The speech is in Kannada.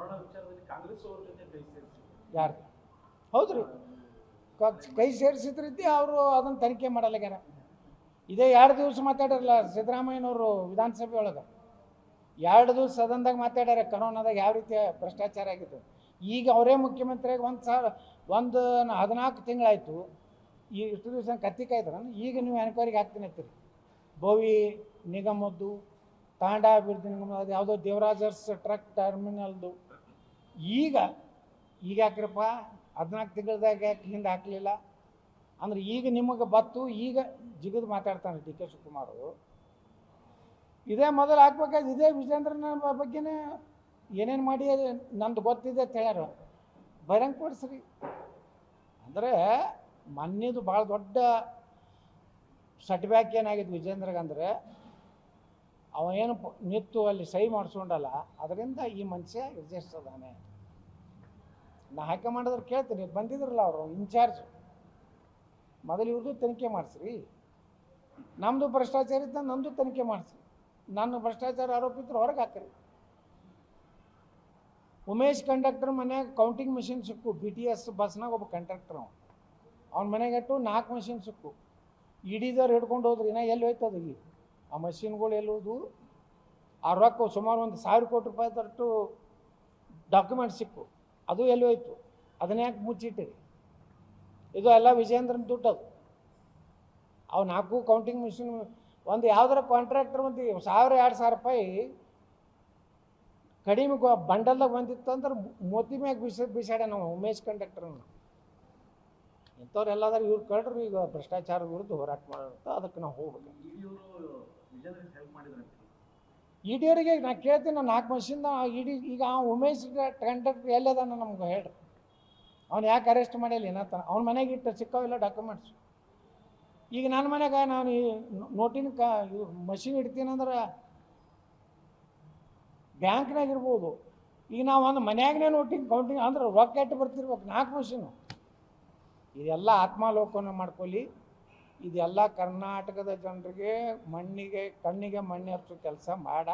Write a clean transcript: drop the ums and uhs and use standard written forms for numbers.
ಕೊರೋನಾ ವಿಚಾರದಲ್ಲಿ ಕಾಂಗ್ರೆಸ್ ಅವ್ರ ಜೊತೆ ಕೈ ಸೇರಿಸಿ ಯಾರು ಹೌದ್ರಿ ಕೈ ಸೇರಿಸಿದ್ರಿದ್ದಿ ಅವರು ಅದನ್ನು ತನಿಖೆ ಮಾಡಲ್ಲಾಗ್ಯಾರ. ಇದೇ 2 ದಿವಸ ಮಾತಾಡಿರಲ್ಲ ಸಿದ್ದರಾಮಯ್ಯನವರು ವಿಧಾನಸಭೆ ಒಳಗೆ 2 ದಿವಸ ಸದನದಾಗ ಮಾತಾಡ್ಯಾರ ಕರೋನಾದಾಗ ಯಾವ ರೀತಿ ಭ್ರಷ್ಟಾಚಾರ ಆಗಿತ್ತು. ಈಗ ಅವರೇ ಮುಖ್ಯಮಂತ್ರಿಯಾಗಿ 14 ತಿಂಗಳಾಯಿತು. ಈ ಇಷ್ಟು ದಿವಸ ಕತ್ತಿ ಕಾಯ್ತಾರ. ಈಗ ನೀವು ಎನ್ಕ್ವೈರಿಗೆ ಹಾಕ್ತೀನಿ ಅಂತೀರಿ. ಬೋವಿ ನಿಗಮದ್ದು ತಾಂಡ ಅಭಿವೃದ್ಧಿ ನಿಗಮ ಅದು ಯಾವುದೋ ದೇವರಾಜರ್ಸ್ ಟ್ರಕ್ ಟರ್ಮಿನಲ್ದು ಈಗ ಯಾಕ್ರಪ್ಪ 14 ತಿಂಗಳದಾಗ ಯಾಕೆ ಹಿಂದೆ ಹಾಕಲಿಲ್ಲ ಅಂದ್ರೆ ಈಗ ನಿಮಗೆ ಬತ್ತು ಈಗ ಜಿಗಿದು ಮಾತಾಡ್ತಾನೆ ಡಿ ಕೆ ಶಿವಕುಮಾರ್. ಇದೇ ಮೊದಲು ಹಾಕ್ಬೇಕಾದ್ರೆ ಇದೇ ವಿಜೇಂದ್ರನ ಬಗ್ಗೆನೇ ಏನೇನು ಮಾಡಿ ನಂದು ಗೊತ್ತಿದೆ ಅಂತ ಹೇಳ್ಯಾರ. ಬಹಿರಂಗ ಕೊಡಿಸ್ರಿ ಅಂದರೆ ಮೊನ್ನೆದು ಭಾಳ ದೊಡ್ಡ ಸೆಟ್ಬ್ಯಾಕ್ ಏನಾಗಿತ್ತು ವಿಜೇಂದ್ರಗಂದ್ರೆ ಅವ ಏನು ನಿಂತು ಅಲ್ಲಿ ಸಹಿ ಮಾಡಿಸ್ಕೊಂಡಲ್ಲ, ಅದರಿಂದ ಈ ಮನುಷ್ಯ ಎದುರಿಸ್ತದಾನೆ. ನಾ ಹೈಕಮಾಂಡದವ್ರು ಕೇಳ್ತೀನಿ, ಬಂದಿದ್ರಲ್ಲ ಅವರು ಇನ್ಚಾರ್ಜ್, ಮೊದಲು ಇವ್ರದ್ದು ತನಿಖೆ ಮಾಡಿಸ್ರಿ. ನಮ್ಮದು ಭ್ರಷ್ಟಾಚಾರ ಇದ್ದ ನಮ್ಮದು ತನಿಖೆ ಮಾಡಿಸ್ರಿ. ನನ್ನ ಭ್ರಷ್ಟಾಚಾರ ಆರೋಪಿದ್ರು ಹೊರಗೆ ಹಾಕ್ರಿ. ಉಮೇಶ್ ಕಂಡಕ್ಟರ್ ಮನ್ಯಾಗ ಕೌಂಟಿಂಗ್ ಮಿಷಿನ್ ಸಿಕ್ಕು. BTS ಬಸ್ನಾಗ ಒಬ್ಬ ಕಂಡಕ್ಟರ್ ಅವ್ನ ಮನೆಗೆ ಇಟ್ಟು 4 ಮಷಿನ್ ಸಿಕ್ಕು. ಇಡಿದವ್ರು ಹಿಡ್ಕೊಂಡು ಹೋದ್ರಿ. ಇನ್ನ ಎಲ್ಲಿ ಹೋಯ್ತದ ಈಗ ಆ ಮಷಿನ್ಗಳು ಎಲ್ಲಿ ಹೋದ್ವು? ಆ ರೊಕ್ಕ ಸುಮಾರು 1,000 ಕೋಟಿ ರೂಪಾಯಿ ತಟ್ಟು ಡಾಕ್ಯುಮೆಂಟ್ ಸಿಕ್ಕು. ಅದು ಎಲ್ಲಿ ಹೋಯ್ತು? ಅದನ್ನ ಯಾಕೆ ಮುಚ್ಚಿಟ್ಟಿರಿ? ಇದು ಎಲ್ಲ ವಿಜೇಂದ್ರನ ದುಡ್ಡು. ಅದು ಅವು 4 ಕೌಂಟಿಂಗ್ ಮಿಷಿನ್ ಒಂದು ಯಾವ್ದಾರ ಕಾಂಟ್ರಾಕ್ಟರ್ ಒಂದು 1,000-2,000 ರೂಪಾಯಿ ಕಡಿಮೆ ಬಂಡಲ್ದಾಗ ಬಂದಿತ್ತು ಅಂದ್ರೆ ಮೋತಿ ಮ್ಯಾಗ ಬಿಸಾಡ ನಾವು ಉಮೇಶ್ ಕಂಡಕ್ಟರ್ನ. ಇಂಥವ್ರೆಲ್ಲದಾರು ಇವ್ರು ಕಳ್ರು ಈಗ ಭ್ರಷ್ಟಾಚಾರದ ವಿರುದ್ಧ ಹೋರಾಟ ಮಾಡೋಂಥ ಅದಕ್ಕೆ ನಾವು ಹೋಗ್ಬೇಕು. ಇಡಿಯವರಿಗೆ ನಾ ಕೇಳ್ತೀನಿ, ನಾನು 4 ವರ್ಷದಿಂದ ಇಡಿ ಈಗ ಉಮೇಶ್ ಕಂಡಕ್ಟರ್ ಎಲ್ಲದಾನ ನಮ್ಗೆ ಹೇಳ್ರಿ. ಅವ್ನು ಯಾಕೆ ಅರೆಸ್ಟ್ ಮಾಡಿಲ್ಲ ಏನತ್ತ? ಅವ್ನ ಮನೆಗೆ ಇಟ್ಟು ಸಿಕ್ಕಾವಿಲ್ಲ ಡಾಕ್ಯುಮೆಂಟ್ಸ್. ಈಗ ನನ್ನ ಮನೆಗೆ ನಾನು ಈ ನೋಟಿನ ಮಷಿನ್ ಇಡ್ತೀನಂದ್ರೆ ಬ್ಯಾಂಕ್ನಾಗ ಇರ್ಬೋದು. ಈಗ ನಾವು ಒಂದು ಮನ್ಯಾಗನೇ ನೋಟಿಂಗ್ ಕೌಂಟಿಂಗ್ ಅಂದ್ರೆ ರೊಕ್ಕ ಇಟ್ಟು ಬರ್ತಿರ್ಬೇಕು 4 ಮಷೀನು. ಇದೆಲ್ಲ ಆತ್ಮಾಲೋಕನ ಮಾಡ್ಕೊಳ್ಳಿ. ಇದೆಲ್ಲ ಕರ್ನಾಟಕದ ಜನರಿಗೆ ಕಣ್ಣಿಗೆ ಮಣ್ಣು ಹಚ್ಚೋ ಕೆಲಸ ಮಾಡ.